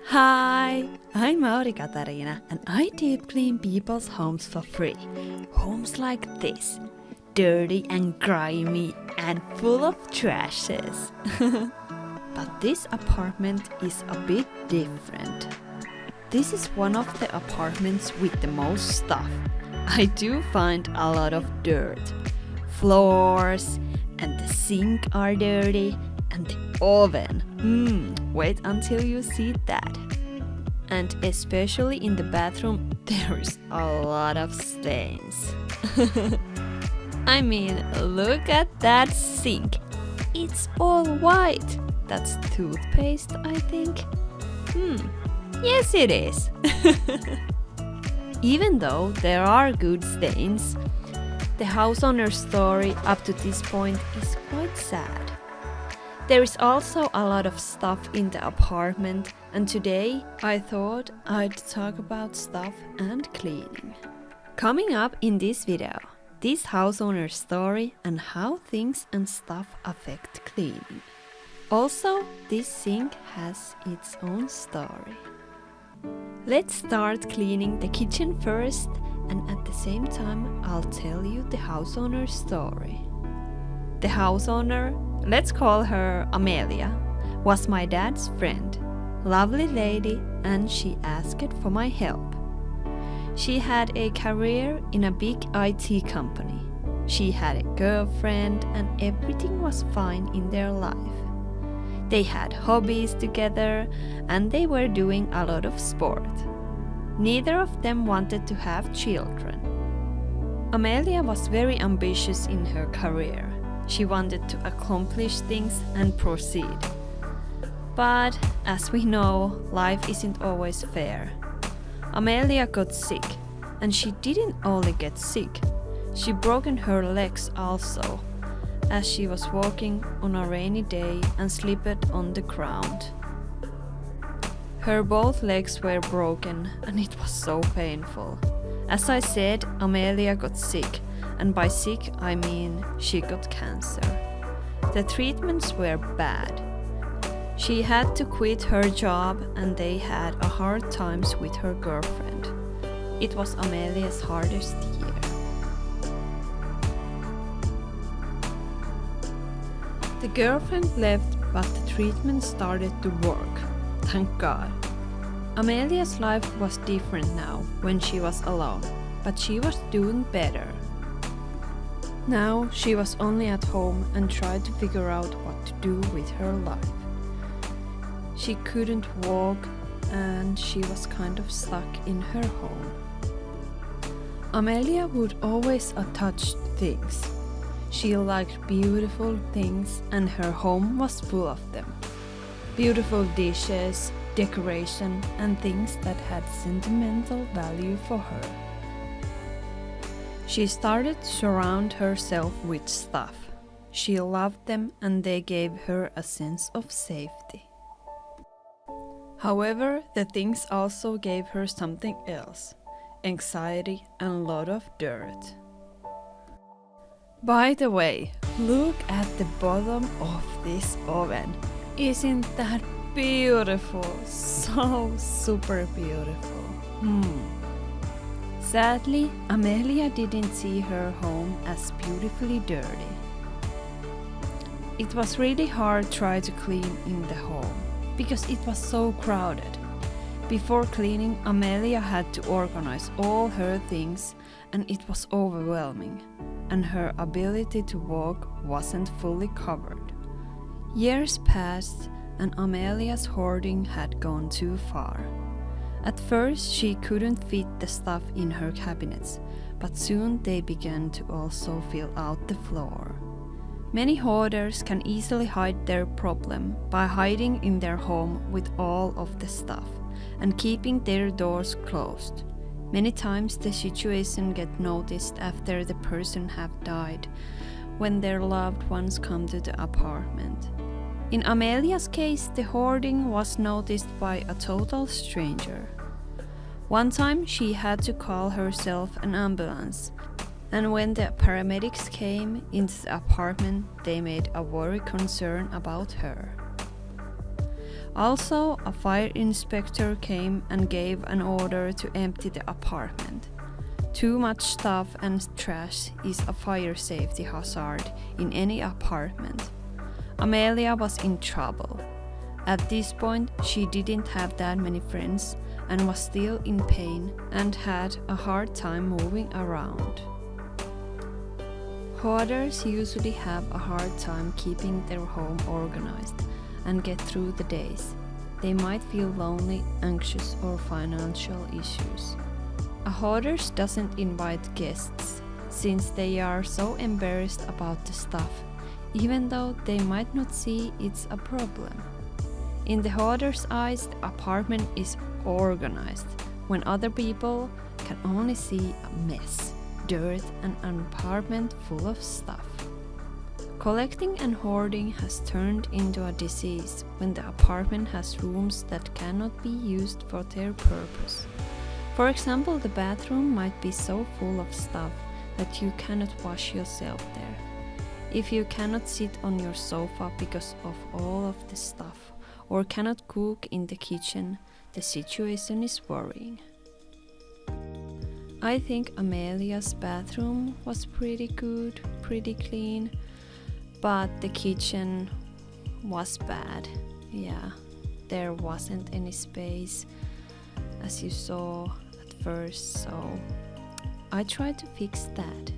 Hi, I'm Aurikatariina and I deep clean people's homes for free. Homes like this, dirty and grimy and full of trashes. But this apartment is a bit different. This is one of the apartments with the most stuff. I do find a lot of dirt. Floors and the sink are dirty and the oven. Wait until you see that. And especially in the bathroom, there is a lot of stains. I mean, look at that sink. It's all white. That's toothpaste, I think. Yes, it is. Even though there are good stains, the house owner's story up to this point is quite sad. There is also a lot of stuff in the apartment, and today I thought I'd talk about stuff and cleaning. Coming up in this video, this house owner's story and how things and stuff affect cleaning. Also, this sink has its own story. Let's start cleaning the kitchen first, and at the same time I'll tell you the house owner's story. The house owner, let's call her Amelia, was my dad's friend. Lovely lady, and she asked for my help. She had a career in a big IT company. She had a girlfriend and everything was fine in their life. They had hobbies together and they were doing a lot of sport. Neither of them wanted to have children. Amelia was very ambitious in her career. She wanted to accomplish things and proceed. But as we know, life isn't always fair. Amelia got sick, and she didn't only get sick, she broken her legs also, as she was walking on a rainy day and slipped on the ground. Her both legs were broken and it was so painful. As I said, Amelia got sick, and by sick I mean she got cancer. The treatments were bad. She had to quit her job and they had a hard times with her girlfriend. It was Amelia's hardest year. The girlfriend left, but the treatment started to work. Thank God. Amelia's life was different now when she was alone, but she was doing better. Now she was only at home and tried to figure out what to do with her life. She couldn't walk and she was kind of stuck in her home. Amelia would always attach things. She liked beautiful things and her home was full of them. Beautiful dishes, decoration and things that had sentimental value for her. She started to surround herself with stuff. She loved them and they gave her a sense of safety. However, the things also gave her something else, anxiety and a lot of dirt. By the way, look at the bottom of this oven. Isn't that beautiful? So super beautiful. Sadly, Amelia didn't see her home as beautifully dirty. It was really hard to try to clean in the home because it was so crowded. Before cleaning, Amelia had to organize all her things and it was overwhelming, and her ability to walk wasn't fully covered. Years passed and Amelia's hoarding had gone too far. At first she couldn't fit the stuff in her cabinets, but soon they began to also fill out the floor. Many hoarders can easily hide their problem by hiding in their home with all of the stuff and keeping their doors closed. Many times the situation gets noticed after the person have died, when their loved ones come to the apartment. In Amelia's case, the hoarding was noticed by a total stranger. One time she had to call herself an ambulance, and when the paramedics came into the apartment, they made a worry concern about her. Also, a fire inspector came and gave an order to empty the apartment. Too much stuff and trash is a fire safety hazard in any apartment. Amelia was in trouble. At this point, she didn't have that many friends and was still in pain and had a hard time moving around. Hoarders usually have a hard time keeping their home organized and get through the days. They might feel lonely, anxious, or financial issues. A hoarder doesn't invite guests since they are so embarrassed about the stuff, even though they might not see it's a problem. In the hoarder's eyes, the apartment is organized when other people can only see a mess, dirt, and an apartment full of stuff. Collecting and hoarding has turned into a disease when the apartment has rooms that cannot be used for their purpose. For example, the bathroom might be so full of stuff that you cannot wash yourself there. If you cannot sit on your sofa because of all of the stuff, or cannot cook in the kitchen, the situation is worrying. I think Amelia's bathroom was pretty good, pretty clean, but the kitchen was bad. Yeah, there wasn't any space, as you saw at first, so I tried to fix that.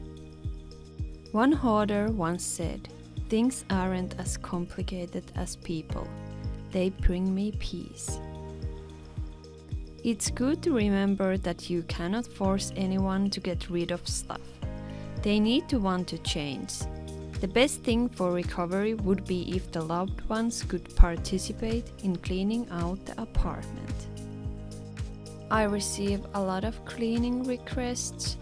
One hoarder once said, "Things aren't as complicated as people. They bring me peace." It's good to remember that you cannot force anyone to get rid of stuff. They need to want to change. The best thing for recovery would be if the loved ones could participate in cleaning out the apartment. I receive a lot of cleaning requests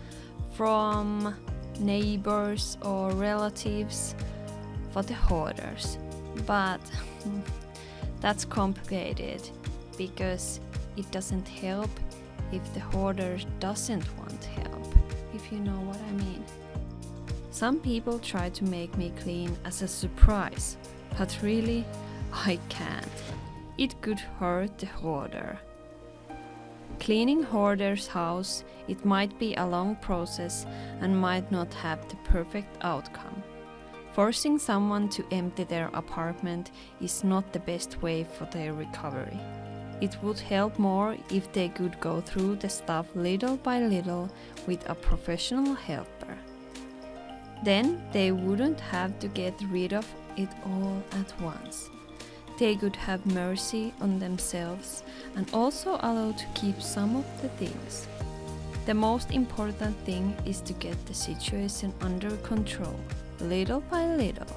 from neighbors or relatives for the hoarders, but that's complicated because it doesn't help if the hoarder doesn't want help, if you know what I mean. Some people try to make me clean as a surprise, but really, I can't. It could hurt the hoarder. Cleaning hoarder's house, it might be a long process and might not have the perfect outcome. Forcing someone to empty their apartment is not the best way for their recovery. It would help more if they could go through the stuff little by little with a professional helper. Then they wouldn't have to get rid of it all at once. They could have mercy on themselves and also allow to keep some of the things. The most important thing is to get the situation under control, little by little.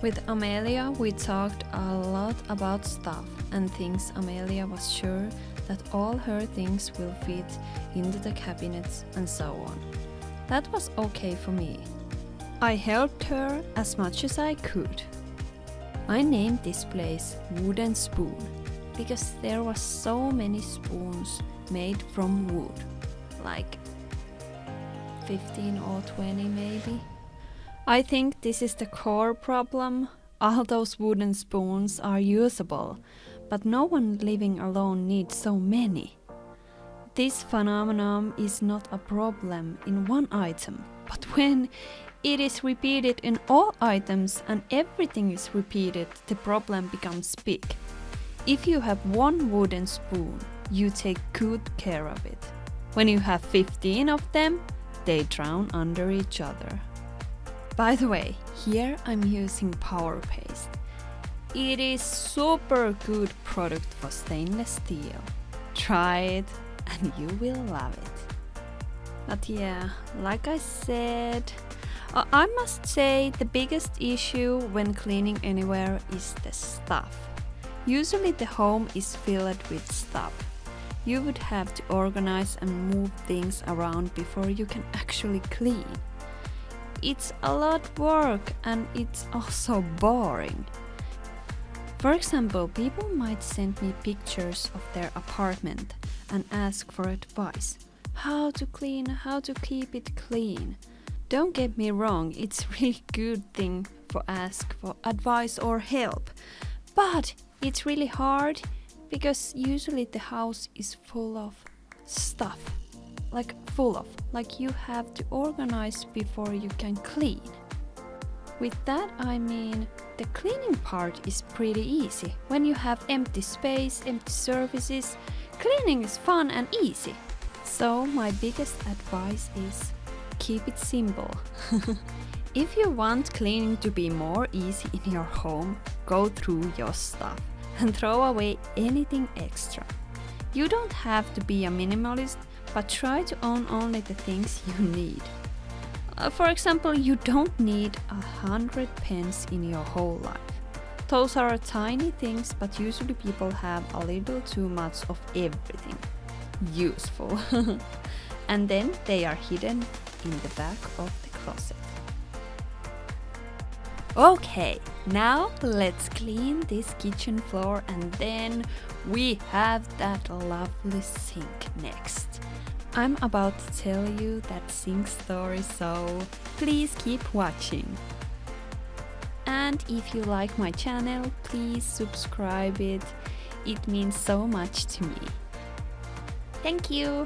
With Amelia, we talked a lot about stuff and things. Amelia was sure that all her things will fit into the cabinets and so on. That was okay for me. I helped her as much as I could. I named this place Wooden Spoon because there were so many spoons made from wood, like 15 or 20 maybe. I think this is the core problem. All those wooden spoons are usable, but no one living alone needs so many. This phenomenon is not a problem in one item, but when it is repeated in all items and everything is repeated, the problem becomes big. If you have one wooden spoon, you take good care of it. When you have 15 of them, they drown under each other. By the way, here I'm using Power Paste. It is super good product for stainless steel. Try it and you will love it. But yeah, like I said, I must say the biggest issue when cleaning anywhere is the stuff. Usually the home is filled with stuff. You would have to organize and move things around before you can actually clean. It's a lot of work and it's also boring. For example, people might send me pictures of their apartment and ask for advice. How to clean, how to keep it clean. Don't get me wrong, it's a really good thing for ask for advice or help. But It's really hard because usually the house is full of stuff. Like you have to organize before you can clean. With that I mean the cleaning part is pretty easy. When you have empty space, empty surfaces, cleaning is fun and easy. So my biggest advice is keep it simple. If you want cleaning to be more easy in your home, go through your stuff and throw away anything extra. You don't have to be a minimalist, but try to own only the things you need. For example, you don't need 100 pens in your whole life. Those are tiny things, but usually people have a little too much of everything useful. And then they are hidden in the back of the closet. Okay, now let's clean this kitchen floor and then we have that lovely sink next. I'm about to tell you that sink story, so please keep watching. And if you like my channel, please subscribe it. It means so much to me. Thank you!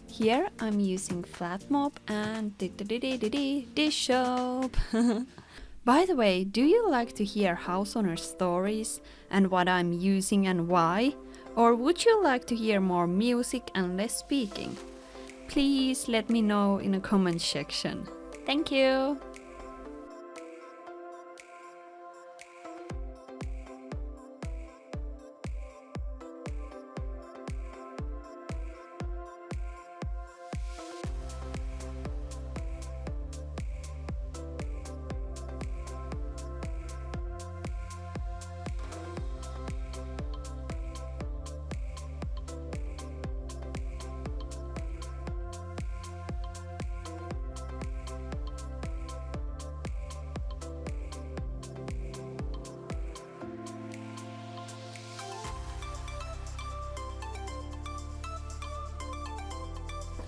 Here I'm using flat mop and dish soap. By the way, do you like to hear house owner stories and what I'm using and why? Or would you like to hear more music and less speaking? Please let me know in a comment section. Thank you!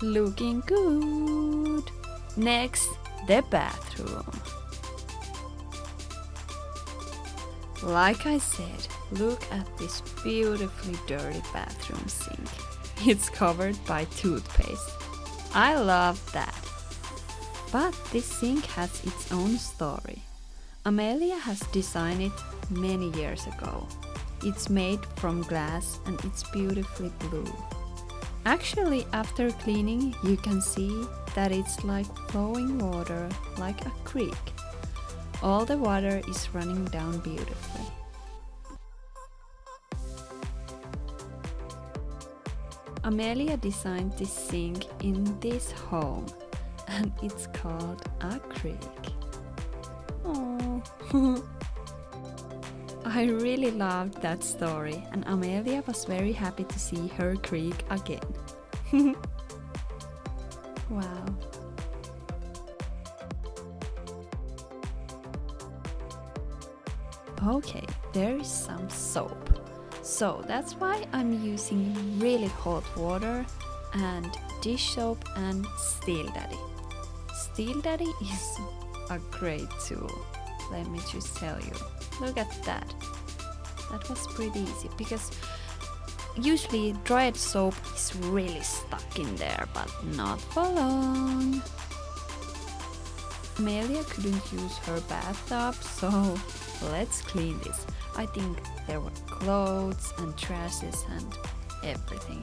Looking good! Next, the bathroom. Like I said, look at this beautifully dirty bathroom sink. It's covered by toothpaste. I love that. But this sink has its own story. Amelia has designed it many years ago. It's made from glass and it's beautifully blue. Actually, after cleaning, you can see that it's like flowing water, like a creek. All the water is running down beautifully. Amelia designed this sink in this home, and it's called a creek. Oh. I really loved that story, and Amelia was very happy to see her creek again. Wow. Okay, there is some soap. So that's why I'm using really hot water and dish soap and Steel Daddy. Steel Daddy is a great tool, let me just tell you. Look at that. That was pretty easy because usually dried soap is really stuck in there, but not for long. Amelia couldn't use her bathtub, so let's clean this. I think there were clothes and trashes and everything.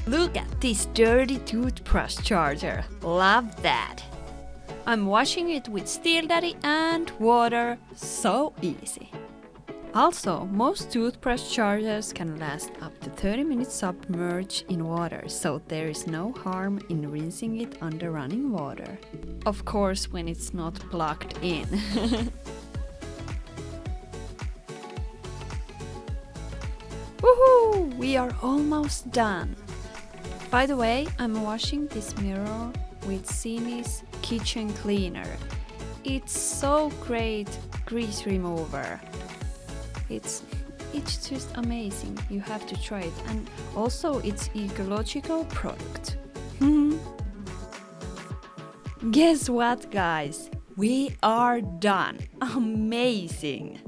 Look at this dirty toothbrush charger. Love that. I'm washing it with Steel Daddy and water. So easy. Also, most toothbrush chargers can last up to 30 minutes submerged in water, so there is no harm in rinsing it under running water. Of course, when it's not plugged in. Woohoo! We are almost done. By the way, I'm washing this mirror with Sini's kitchen cleaner. It's so great grease remover. It's just amazing. You have to try it. And also it's ecological product. Guess what, guys? We are done. Amazing.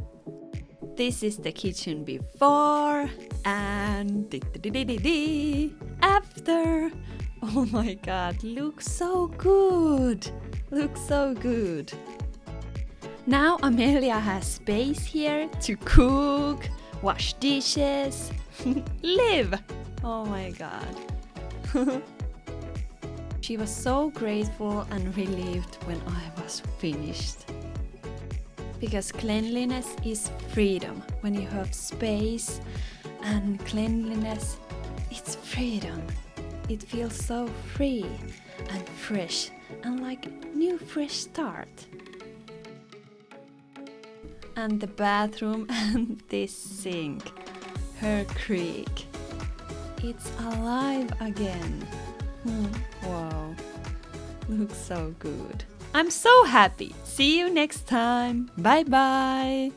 This is the kitchen before and after. Oh my god, looks so good. Looks so good. Now Amelia has space here to cook, wash dishes, live! Oh my god. She was so grateful and relieved when I was finished. Because cleanliness is freedom. When you have space and cleanliness, it's freedom. It feels so free and fresh and like a new fresh start. And the bathroom and this sink, her creek. It's alive again. Wow, looks so good. I'm so happy. See you next time. Bye bye.